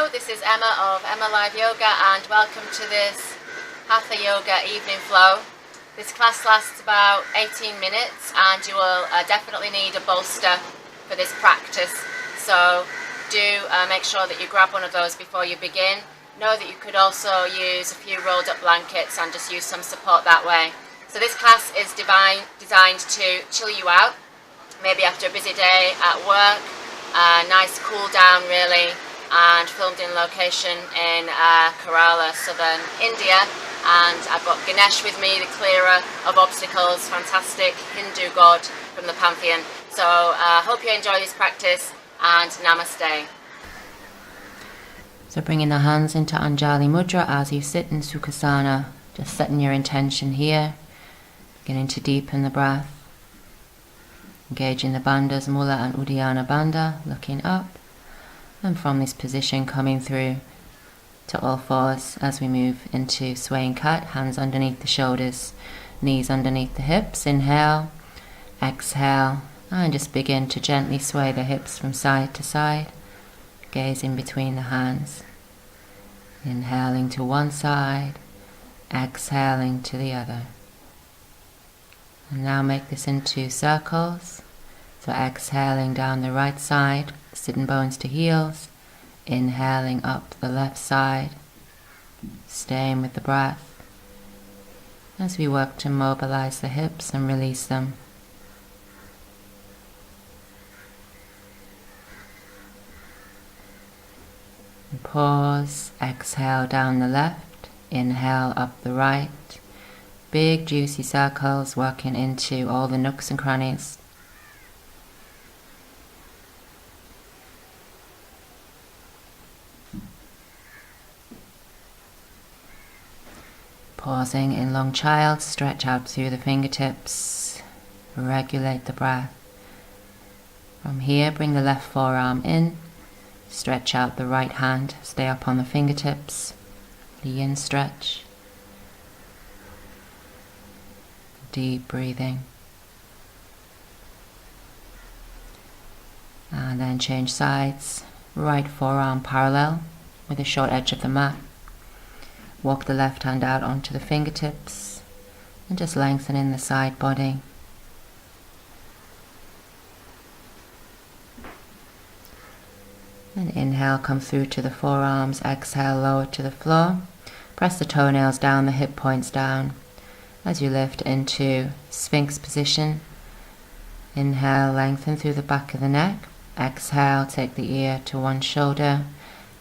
Hello, this is Emma of EmmaLiveYoga and welcome to this Hatha Yoga evening flow. This class lasts about 18 minutes and you will definitely need a bolster for this practice. So do make sure that you grab one of those before you begin. Know that you could also use a few rolled up blankets and just use some support that way. So this class is designed to chill you out, maybe after a busy day at work, a nice cool down really, and filmed in location in Kerala, southern India. And I've got Ganesh with me, the clearer of obstacles, fantastic Hindu god from the pantheon. So hope you enjoy this practice and Namaste. So bringing the hands into Anjali Mudra as you sit in Sukhasana, just setting your intention here, beginning to deepen the breath, engaging the bandhas, Mula and Uddiyana bandha, looking up, and from this position coming through to all fours as we move into swaying cat, hands underneath the shoulders, knees underneath the hips. Inhale, exhale, and just begin to gently sway the hips from side to side, gaze in between the hands, inhaling to one side, exhaling to the other. And now make this into circles. So exhaling down the right side, sitting bones to heels, inhaling up the left side, staying with the breath as we work to mobilize the hips and release them. And pause, exhale down the left, inhale up the right. Big juicy circles working into all the nooks and crannies. Pausing in long child, stretch out through the fingertips, regulate the breath. From here, bring the left forearm in, stretch out the right hand, stay up on the fingertips, the yin stretch. Deep breathing. And then change sides, right forearm parallel with the short edge of the mat. Walk the left hand out onto the fingertips and just lengthen in the side body. And inhale, come through to the forearms, exhale, lower to the floor. Press the toenails down, the hip points down as you lift into Sphinx position. Inhale, lengthen through the back of the neck. Exhale, take the ear to one shoulder.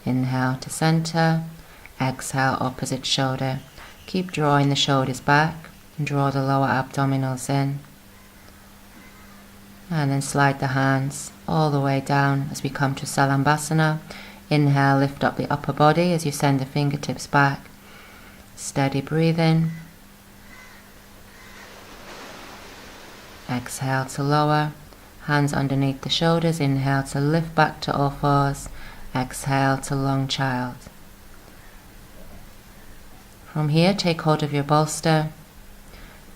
Inhale to center. Exhale, opposite shoulder. Keep drawing the shoulders back and draw the lower abdominals in. And then slide the hands all the way down as we come to Salambhasana. Inhale, lift up the upper body as you send the fingertips back. Steady breathing. Exhale to lower. Hands underneath the shoulders. Inhale to lift back to all fours. Exhale to long child. From here, take hold of your bolster.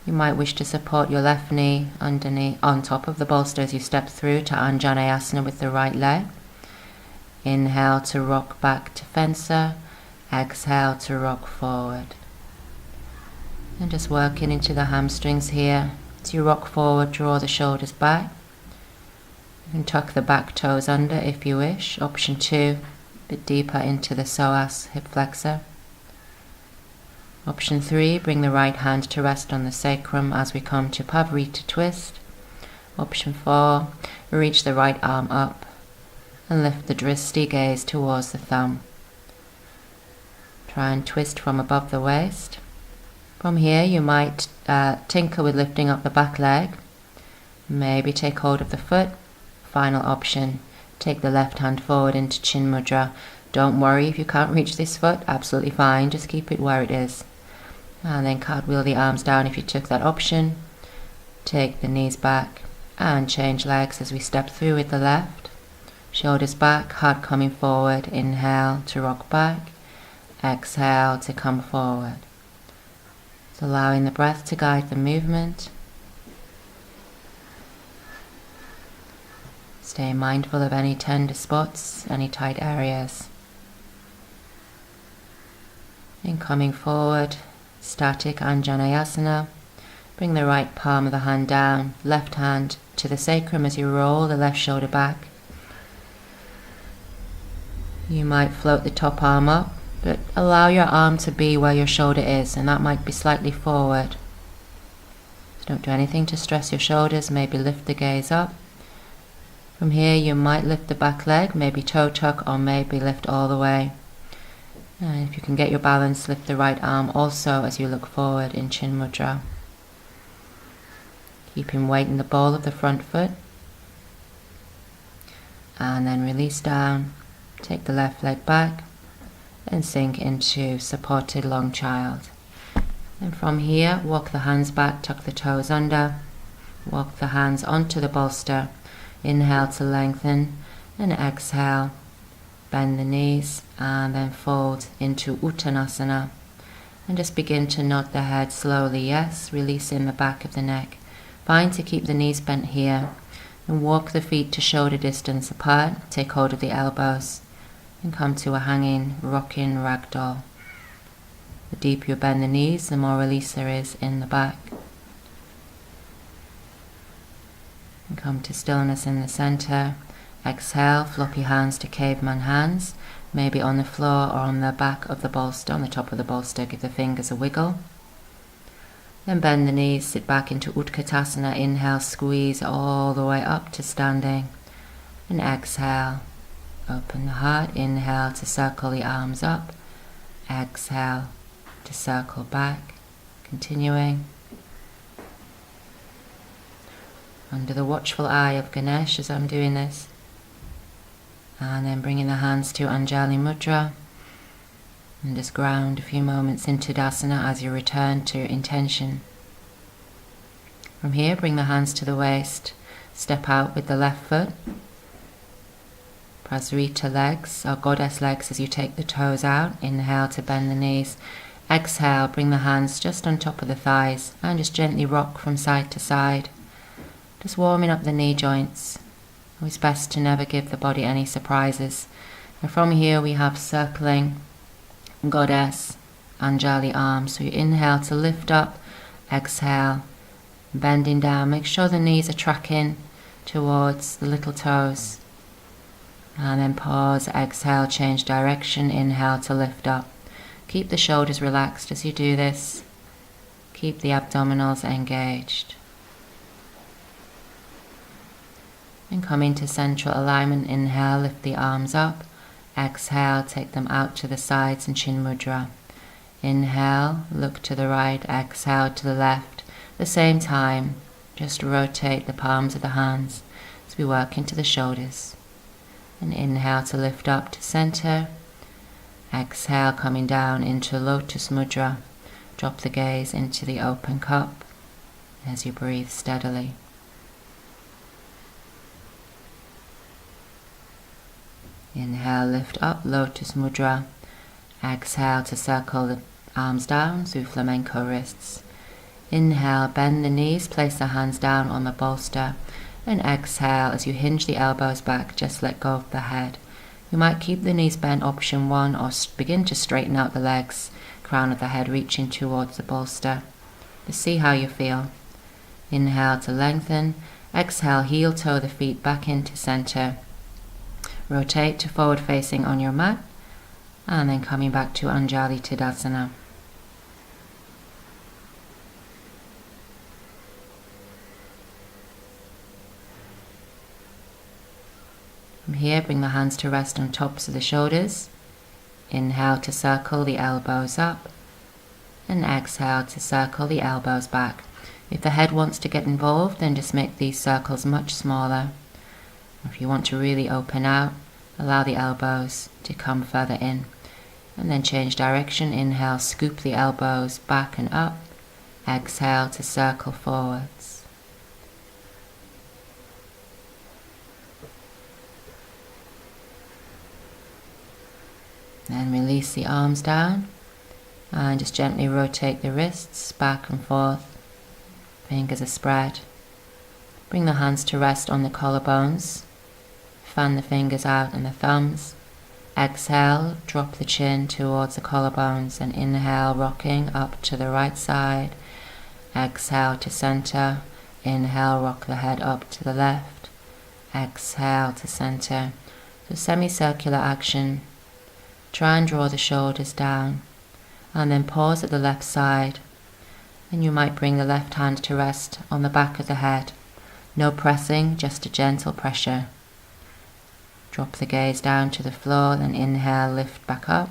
You might wish to support your left knee underneath, on top of the bolster as you step through to Anjaneyasana with the right leg. Inhale to rock back to fencer. Exhale to rock forward. And just working into the hamstrings here. As you rock forward, draw the shoulders back. You can tuck the back toes under if you wish. Option 2, a bit deeper into the psoas, hip flexor. Option 3, bring the right hand to rest on the sacrum as we come to Pavarita twist. Option 4, reach the right arm up and lift the dristi gaze towards the thumb. Try and twist from above the waist. From here you might tinker with lifting up the back leg. Maybe take hold of the foot. Final option, take the left hand forward into Chin Mudra. Don't worry if you can't reach this foot, absolutely fine, just keep it where it is. And then cartwheel the arms down if you took that option. Take the knees back and change legs as we step through with the left. Shoulders back, heart coming forward. Inhale to rock back. Exhale to come forward. So allowing the breath to guide the movement. Stay mindful of any tender spots, any tight areas. And coming forward, static Anjaneyasana. Bring the right palm of the hand down, left hand to the sacrum as you roll the left shoulder back. You might float the top arm up, but allow your arm to be where your shoulder is, and that might be slightly forward. So don't do anything to stress your shoulders, maybe lift the gaze up. From here you might lift the back leg, maybe toe tuck, or maybe lift all the way. And if you can get your balance, lift the right arm also as you look forward in Chin Mudra. Keeping weight in the ball of the front foot. And then release down, take the left leg back, and sink into supported long child. And from here, walk the hands back, tuck the toes under, walk the hands onto the bolster. Inhale to lengthen, and exhale, bend the knees, and then fold into Uttanasana. And just begin to nod the head slowly, yes, releasing the back of the neck. Find to keep the knees bent here, and walk the feet to shoulder distance apart, take hold of the elbows, and come to a hanging, rocking ragdoll. The deeper you bend the knees, the more release there is in the back. And come to stillness in the center. Exhale, floppy hands to caveman hands, maybe on the floor or on the back of the bolster, on the top of the bolster. Give the fingers a wiggle. Then bend the knees, sit back into Utkatasana. Inhale, squeeze all the way up to standing. And exhale, open the heart. Inhale to circle the arms up. Exhale to circle back. Continuing. Under the watchful eye of Ganesh as I'm doing this. And then bringing the hands to Anjali Mudra. And just ground a few moments into Tadasana as you return to intention. From here, bring the hands to the waist. Step out with the left foot. Prasarita legs, or goddess legs, as you take the toes out. Inhale to bend the knees. Exhale, bring the hands just on top of the thighs and just gently rock from side to side. Just warming up the knee joints. Always best to never give the body any surprises. And from here we have circling goddess, Anjali arms. So you inhale to lift up, exhale, bending down. Make sure the knees are tracking towards the little toes. And then pause, exhale, change direction, inhale to lift up. Keep the shoulders relaxed as you do this. Keep the abdominals engaged. And come into central alignment. Inhale, lift the arms up. Exhale, take them out to the sides in Chin Mudra. Inhale, look to the right. Exhale to the left. At the same time, just rotate the palms of the hands as we work into the shoulders. And inhale to lift up to center. Exhale, coming down into Lotus Mudra. Drop the gaze into the open cup as you breathe steadily. Inhale, lift up, Lotus Mudra. Exhale to circle the arms down, so flamenco wrists. Inhale, bend the knees, place the hands down on the bolster. And exhale, as you hinge the elbows back, just let go of the head. You might keep the knees bent, option 1, or begin to straighten out the legs, crown of the head reaching towards the bolster. Just see how you feel. Inhale to lengthen. Exhale, heel toe the feet back into center. Rotate to forward facing on your mat, and then coming back to Anjali Tadasana. From here, bring the hands to rest on tops of the shoulders. Inhale to circle the elbows up, and exhale to circle the elbows back. If the head wants to get involved, then just make these circles much smaller. If you want to really open out, allow the elbows to come further in. And then change direction. Inhale, scoop the elbows back and up. Exhale to circle forwards. Then release the arms down and just gently rotate the wrists back and forth. Fingers are spread. Bring the hands to rest on the collarbones. Fan the fingers out and the thumbs. Exhale, drop the chin towards the collarbones and inhale, rocking up to the right side. Exhale to center. Inhale, rock the head up to the left. Exhale to center. So semicircular action. Try and draw the shoulders down. And then pause at the left side. And you might bring the left hand to rest on the back of the head. No pressing, just a gentle pressure. Drop the gaze down to the floor, then inhale, lift back up.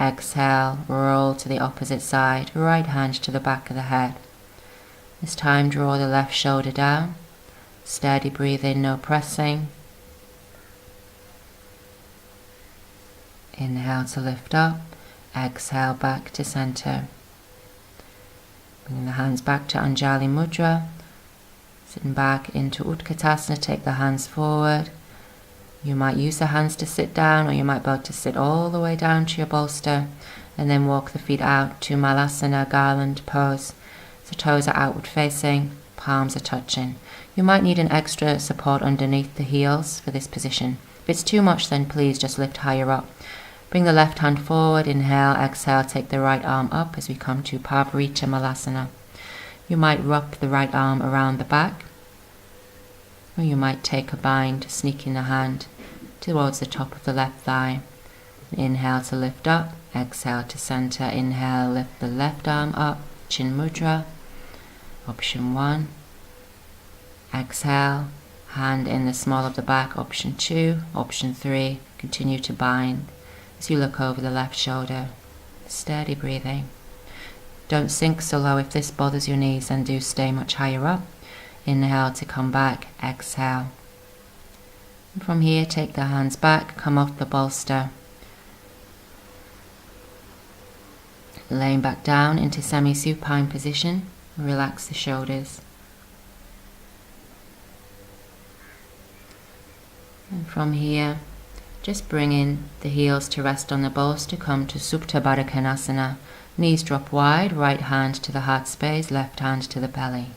Exhale, roll to the opposite side, right hand to the back of the head. This time draw the left shoulder down. Steady breathing, no pressing. Inhale to lift up. Exhale back to center. Bring the hands back to Anjali Mudra. Sitting back into Utkatasana, take the hands forward. You might use the hands to sit down, or you might be able to sit all the way down to your bolster and then walk the feet out to Malasana, Garland pose. So toes are outward facing, palms are touching. You might need an extra support underneath the heels for this position. If it's too much, then please just lift higher up. Bring the left hand forward, inhale, exhale, take the right arm up as we come to Parvarita Malasana. You might wrap the right arm around the back, or you might take a bind, sneaking the hand towards the top of the left thigh. Inhale to lift up, exhale to center. Inhale, lift the left arm up, Chin Mudra. Option 1. Exhale, hand in the small of the back. Option 2. Option 3. Continue to bind as you look over the left shoulder. Steady breathing. Don't sink so low. If this bothers your knees, then do stay much higher up. Inhale to come back, exhale. And from here, take the hands back, come off the bolster. Laying back down into semi-supine position, relax the shoulders. And from here, just bring in the heels to rest on the bolster, come to Supta Baddha Konasana. Knees drop wide, right hand to the heart space, left hand to the belly.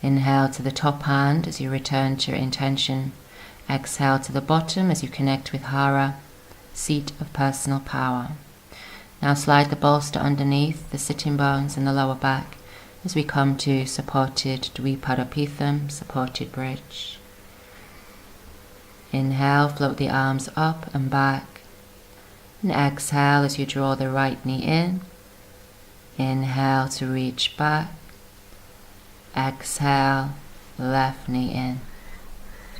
Inhale to the top hand as you return to your intention. Exhale to the bottom as you connect with Hara, seat of personal power. Now slide the bolster underneath the sitting bones and the lower back as we come to supported Dvipadapitham, supported bridge. Inhale, float the arms up and back. And exhale as you draw the right knee in. Inhale to reach back. Exhale, left knee in.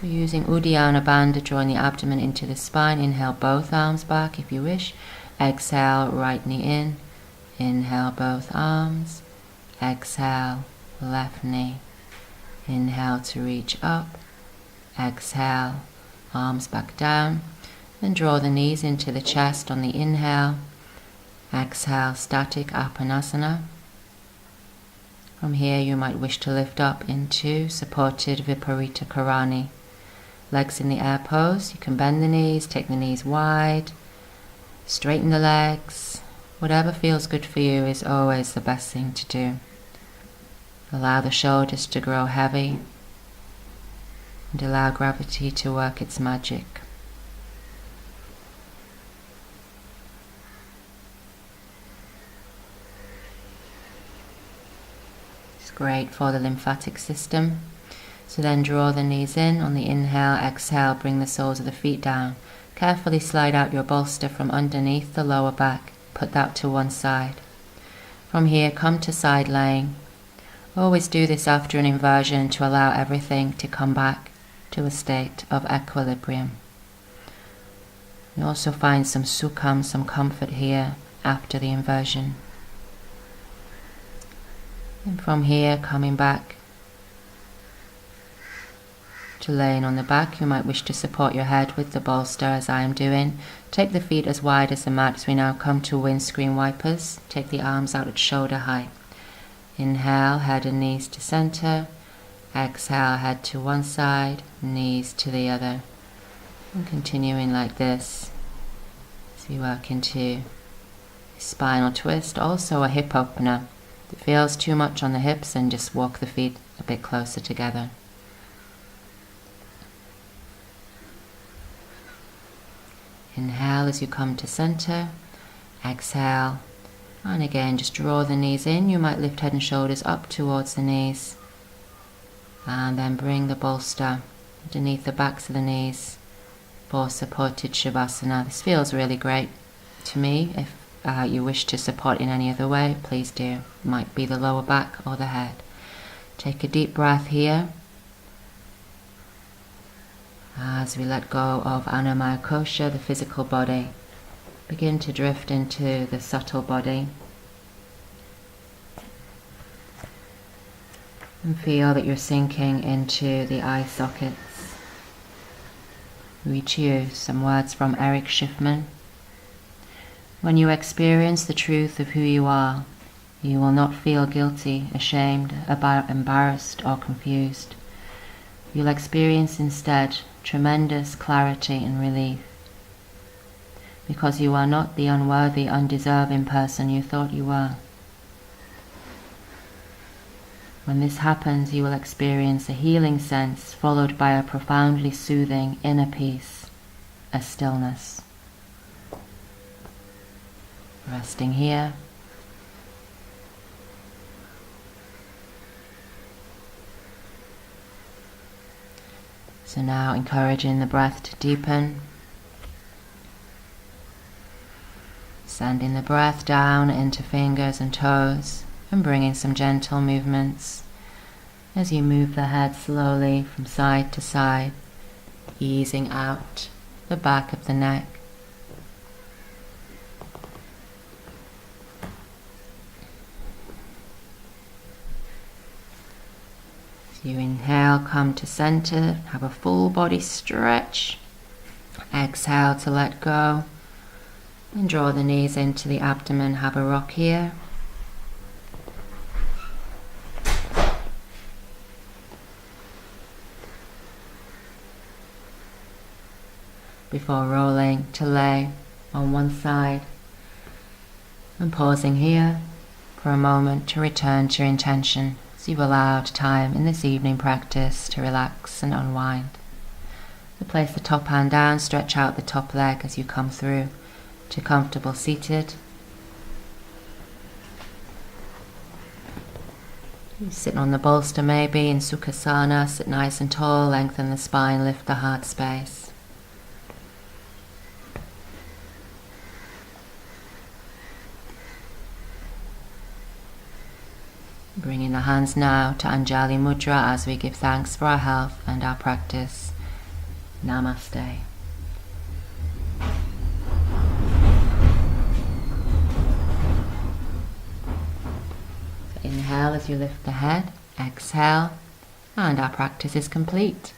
So using Uddiyana Bandha, drawing the abdomen into the spine. Inhale, both arms back if you wish. Exhale, right knee in. Inhale, both arms. Exhale, left knee. Inhale to reach up. Exhale, arms back down. Then draw the knees into the chest on the inhale. Exhale, static Apanasana. From here you might wish to lift up into supported Viparita Karani. Legs in the air pose. You can bend the knees, take the knees wide, straighten the legs. Whatever feels good for you is always the best thing to do. Allow the shoulders to grow heavy and allow gravity to work its magic. Great for the lymphatic system. So then draw the knees in on the inhale, exhale, bring the soles of the feet down. Carefully slide out your bolster from underneath the lower back. Put that to one side. From here, come to side laying. Always do this after an inversion to allow everything to come back to a state of equilibrium. You also find some sukham, some comfort here after the inversion. And from here, coming back to laying on the back, you might wish to support your head with the bolster as I am doing. Take the feet as wide as the mat as we now come to windscreen wipers. Take the arms out at shoulder height. Inhale, head and knees to center. Exhale, head to one side, knees to the other. And continuing like this as we work into a spinal twist, also a hip opener. If it feels too much on the hips, then just walk the feet a bit closer together. Inhale as you come to center. Exhale. And again, just draw the knees in. You might lift head and shoulders up towards the knees. And then bring the bolster underneath the backs of the knees for supported Shavasana. This feels really great to me. If you wish to support in any other way, please do. It might be the lower back or the head. Take a deep breath here. As we let go of Annamaya Kosha, the physical body, begin to drift into the subtle body. And feel that you're sinking into the eye sockets. We choose some words from Eric Schiffman. When you experience the truth of who you are, you will not feel guilty, ashamed, embarrassed, or confused. You'll experience instead tremendous clarity and relief, because you are not the unworthy, undeserving person you thought you were. When this happens, you will experience a healing sense followed by a profoundly soothing inner peace, a stillness. Resting here. So now encouraging the breath to deepen. Sending the breath down into fingers and toes and bringing some gentle movements as you move the head slowly from side to side, easing out the back of the neck. As you inhale, come to center, have a full body stretch. Exhale to let go. And draw the knees into the abdomen, have a rock here. Before rolling to lay on one side and pausing here for a moment to return to your intention as you've allowed time in this evening practice to relax and unwind. So place the top hand down, stretch out the top leg as you come through to comfortable seated. You sit on the bolster maybe in Sukhasana, sit nice and tall, lengthen the spine, lift the heart space. Bringing the hands now to Anjali Mudra as we give thanks for our health and our practice. Namaste. Inhale as you lift the head, exhale, and our practice is complete.